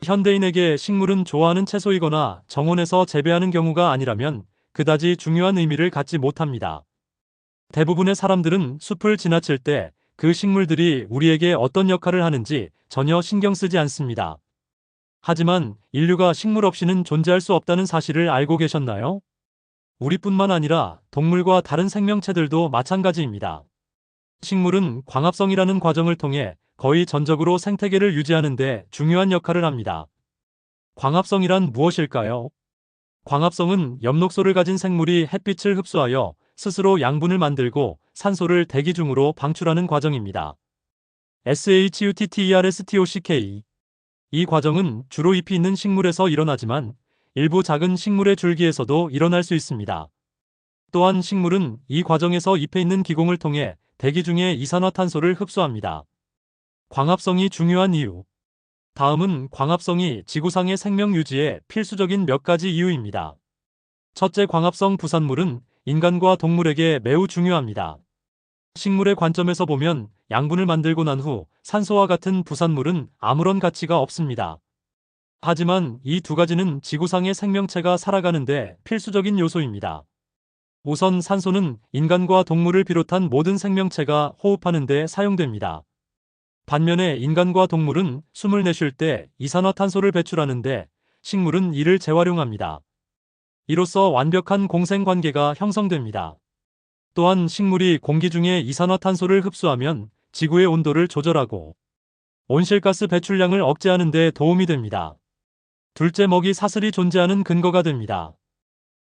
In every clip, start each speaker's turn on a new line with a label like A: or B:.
A: 현대인에게 식물은 좋아하는 채소이거나 정원에서 재배하는 경우가 아니라면 그다지 중요한 의미를 갖지 못합니다. 대부분의 사람들은 숲을 지나칠 때 그 식물들이 우리에게 어떤 역할을 하는지 전혀 신경 쓰지 않습니다. 하지만 인류가 식물 없이는 존재할 수 없다는 사실을 알고 계셨나요? 우리뿐만 아니라 동물과 다른 생명체들도 마찬가지입니다. 식물은 광합성이라는 과정을 통해 거의 전적으로 생태계를 유지하는 데 중요한 역할을 합니다. 광합성이란 무엇일까요? 광합성은 엽록소를 가진 생물이 햇빛을 흡수하여 스스로 양분을 만들고 산소를 대기 중으로 방출하는 과정입니다. SHUTTERSTOCK. 이 과정은 주로 잎이 있는 식물에서 일어나지만 일부 작은 식물의 줄기에서도 일어날 수 있습니다. 또한 식물은 이 과정에서 잎에 있는 기공을 통해 대기 중의 이산화탄소를 흡수합니다. 광합성이 중요한 이유. 다음은 광합성이 지구상의 생명 유지에 필수적인 몇 가지 이유입니다. 첫째, 광합성 부산물은 인간과 동물에게 매우 중요합니다. 식물의 관점에서 보면 양분을 만들고 난 후 산소와 같은 부산물은 아무런 가치가 없습니다. 하지만 이 두 가지는 지구상의 생명체가 살아가는데 필수적인 요소입니다. 우선 산소는 인간과 동물을 비롯한 모든 생명체가 호흡하는 데 사용됩니다. 반면에 인간과 동물은 숨을 내쉴 때 이산화탄소를 배출하는데 식물은 이를 재활용합니다. 이로써 완벽한 공생관계가 형성됩니다. 또한 식물이 공기 중에 이산화탄소를 흡수하면 지구의 온도를 조절하고 온실가스 배출량을 억제하는 데 도움이 됩니다. 둘째, 먹이 사슬이 존재하는 근거가 됩니다.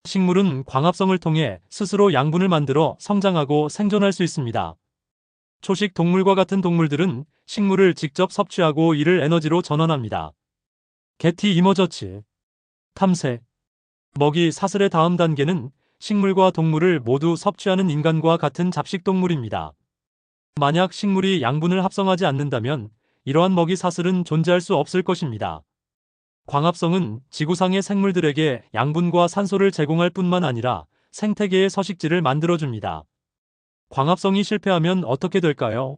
A: 식물은 광합성을 통해 스스로 양분을 만들어 성장하고 생존할 수 있습니다. 초식 동물과 같은 동물들은 식물을 직접 섭취하고 이를 에너지로 전환합니다. 게티 이머저치. 탐색. 먹이 사슬의 다음 단계는 식물과 동물을 모두 섭취하는 인간과 같은 잡식동물입니다. 만약 식물이 양분을 합성하지 않는다면 이러한 먹이 사슬은 존재할 수 없을 것입니다. 광합성은 지구상의 생물들에게 양분과 산소를 제공할 뿐만 아니라 생태계의 서식지를 만들어줍니다. 광합성이 실패하면 어떻게 될까요?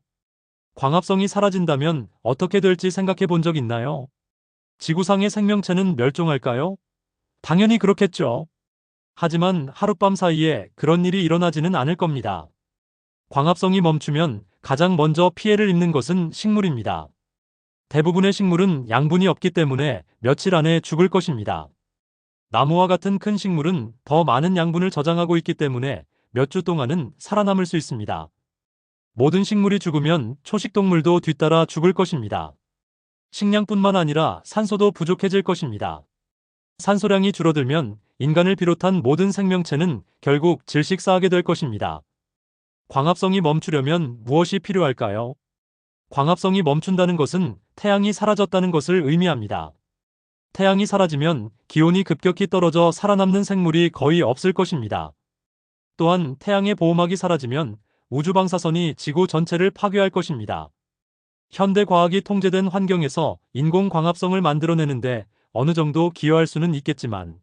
A: 광합성이 사라진다면 어떻게 될지 생각해 본 적 있나요? 지구상의 생명체는 멸종할까요? 당연히 그렇겠죠. 하지만 하룻밤 사이에 그런 일이 일어나지는 않을 겁니다. 광합성이 멈추면 가장 먼저 피해를 입는 것은 식물입니다. 대부분의 식물은 양분이 없기 때문에 며칠 안에 죽을 것입니다. 나무와 같은 큰 식물은 더 많은 양분을 저장하고 있기 때문에 몇 주 동안은 살아남을 수 있습니다. 모든 식물이 죽으면 초식동물도 뒤따라 죽을 것입니다. 식량뿐만 아니라 산소도 부족해질 것입니다. 산소량이 줄어들면 인간을 비롯한 모든 생명체는 결국 질식사하게 될 것입니다. 광합성이 멈추려면 무엇이 필요할까요? 광합성이 멈춘다는 것은 태양이 사라졌다는 것을 의미합니다. 태양이 사라지면 기온이 급격히 떨어져 살아남는 생물이 거의 없을 것입니다. 또한 태양의 보호막이 사라지면 우주 방사선이 지구 전체를 파괴할 것입니다. 현대 과학이 통제된 환경에서 인공 광합성을 만들어내는데 어느 정도 기여할 수는 있겠지만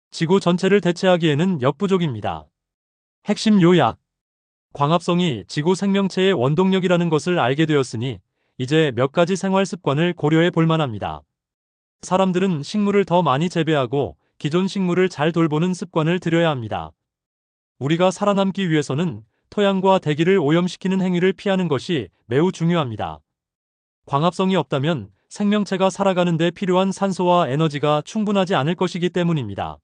A: 지구 전체를 대체하기에는 역부족입니다. 핵심 요약. 광합성이 지구 생명체의 원동력이라는 것을 알게 되었으니 이제 몇 가지 생활 습관을 고려해 볼 만합니다. 사람들은 식물을 더 많이 재배하고 기존 식물을 잘 돌보는 습관을 들여야 합니다. 우리가 살아남기 위해서는 토양과 대기를 오염시키는 행위를 피하는 것이 매우 중요합니다. 광합성이 없다면 생명체가 살아가는 데 필요한 산소와 에너지가 충분하지 않을 것이기 때문입니다.